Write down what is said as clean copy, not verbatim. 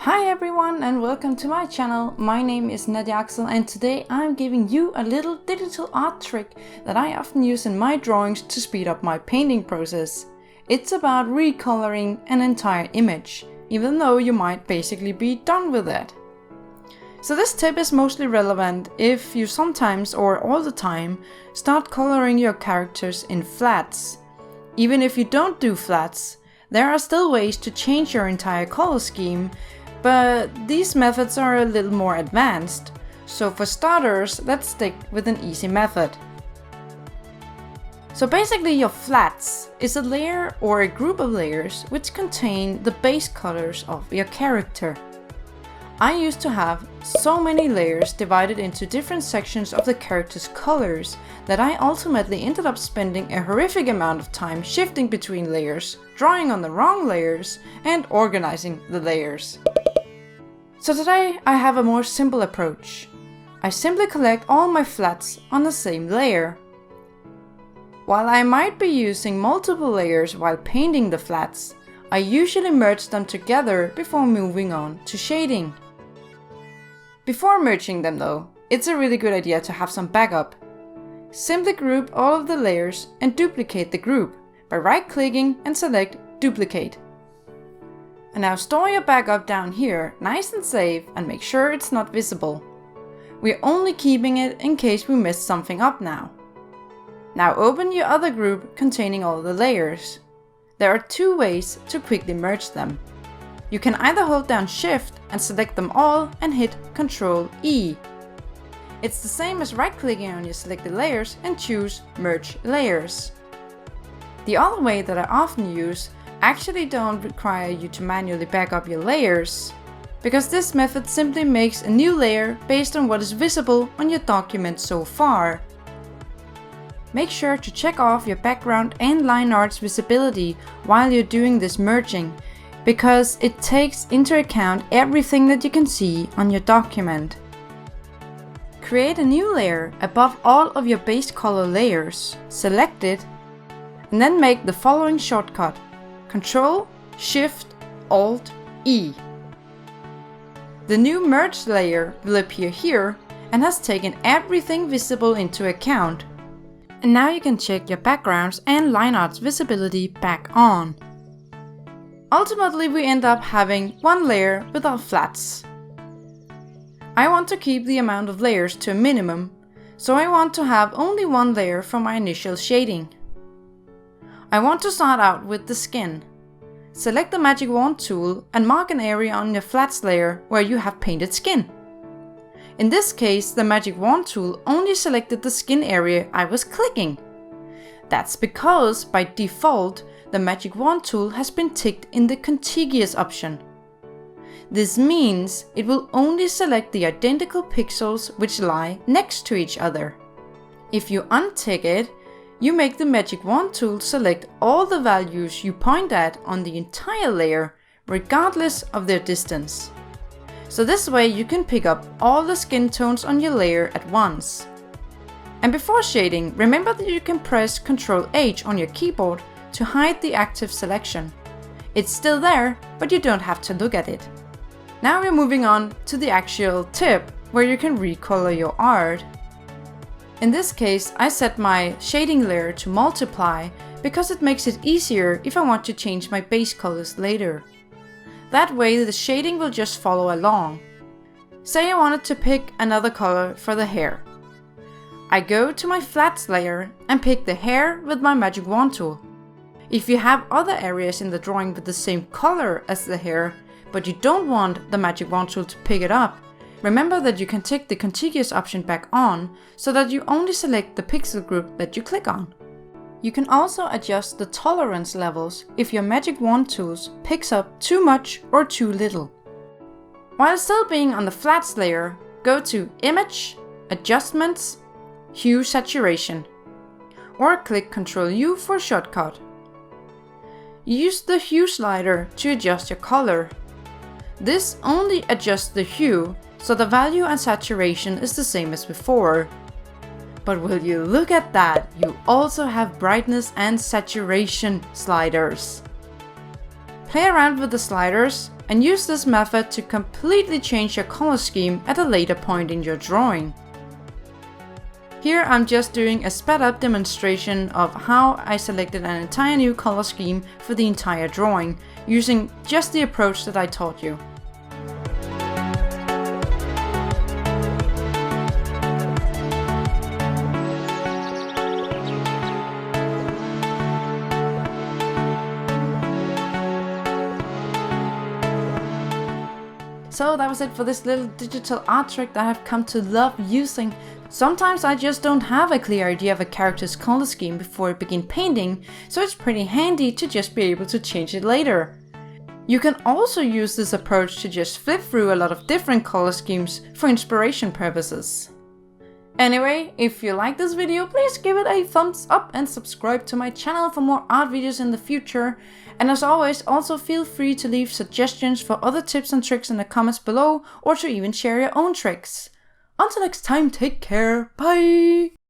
Hi everyone and welcome to my channel. My name is Nadia and today I'm giving you a little digital art trick that I often use in my drawings to speed up my painting process. It's about recoloring an entire image, even though you might basically be done with it. So this tip is mostly relevant if you sometimes or all the time start coloring your characters in flats. Even if you don't do flats, there are still ways to change your entire color scheme, but these methods are a little more advanced. So for starters, let's stick with an easy method. So basically your flats is a layer or a group of layers which contain the base colors of your character. I used to have so many layers divided into different sections of the character's colors that I ultimately ended up spending a horrific amount of time shifting between layers, drawing on the wrong layers, and organizing the layers. So today I have a more simple approach. I simply collect all my flats on the same layer. While I might be using multiple layers while painting the flats, I usually merge them together before moving on to shading. Before merging them though, it's a really good idea to have some backup. Simply group all of the layers and duplicate the group by right-clicking and select Duplicate. And now store your backup down here nice and safe and make sure it's not visible. We're only keeping it in case we messed something up now. Now open your other group containing all the layers. There are two ways to quickly merge them. You can either hold down Shift and select them all and hit Ctrl E. It's the same as right-clicking on your selected layers and choose Merge Layers. The other way that I often use actually don't require you to manually back up your layers, because this method simply makes a new layer based on what is visible on your document so far. Make sure to check off your background and line art's visibility while you're doing this merging, because it takes into account everything that you can see on your document. Create a new layer above all of your base color layers, select it, and then make the following shortcut: Ctrl, Shift, Alt, E. The new merged layer will appear here and has taken everything visible into account. And now you can check your backgrounds and line art's visibility back on. Ultimately, we end up having one layer with our flats. I want to keep the amount of layers to a minimum, so I want to have only one layer for my initial shading. I want to start out with the skin. Select the magic wand tool and mark an area on your flats layer where you have painted skin. In this case, the magic wand tool only selected the skin area I was clicking. That's because by default, the magic wand tool has been ticked in the contiguous option. This means it will only select the identical pixels which lie next to each other. If you untick it, you make the magic wand tool select all the values you point at on the entire layer, regardless of their distance. So this way you can pick up all the skin tones on your layer at once. And before shading, remember that you can press Ctrl H on your keyboard to hide the active selection. It's still there, but you don't have to look at it. Now we're moving on to the actual tip where you can recolor your art. In this case, I set my shading layer to multiply because it makes it easier if I want to change my base colors later. That way the shading will just follow along. Say I wanted to pick another color for the hair. I go to my flats layer and pick the hair with my magic wand tool. If you have other areas in the drawing with the same color as the hair, but you don't want the magic wand tool to pick it up, remember that you can tick the contiguous option back on so that you only select the pixel group that you click on. You can also adjust the tolerance levels if your magic wand tools picks up too much or too little. While still being on the flats layer, go to Image, Adjustments, Hue Saturation, or click Ctrl U for a shortcut. Use the hue slider to adjust your color. This only adjusts the hue, so the value and saturation is the same as before. But will you look at that, you also have brightness and saturation sliders. Play around with the sliders and use this method to completely change your color scheme at a later point in your drawing. Here I'm just doing a sped up demonstration of how I selected an entire new color scheme for the entire drawing, using just the approach that I taught you. So that was it for this little digital art trick that I've come to love using. Sometimes I just don't have a clear idea of a character's color scheme before I begin painting, so it's pretty handy to just be able to change it later. You can also use this approach to just flip through a lot of different color schemes for inspiration purposes. Anyway, if you like this video, please give it a thumbs up and subscribe to my channel for more art videos in the future. And as always, also feel free to leave suggestions for other tips and tricks in the comments below, or to even share your own tricks. Until next time, take care, bye!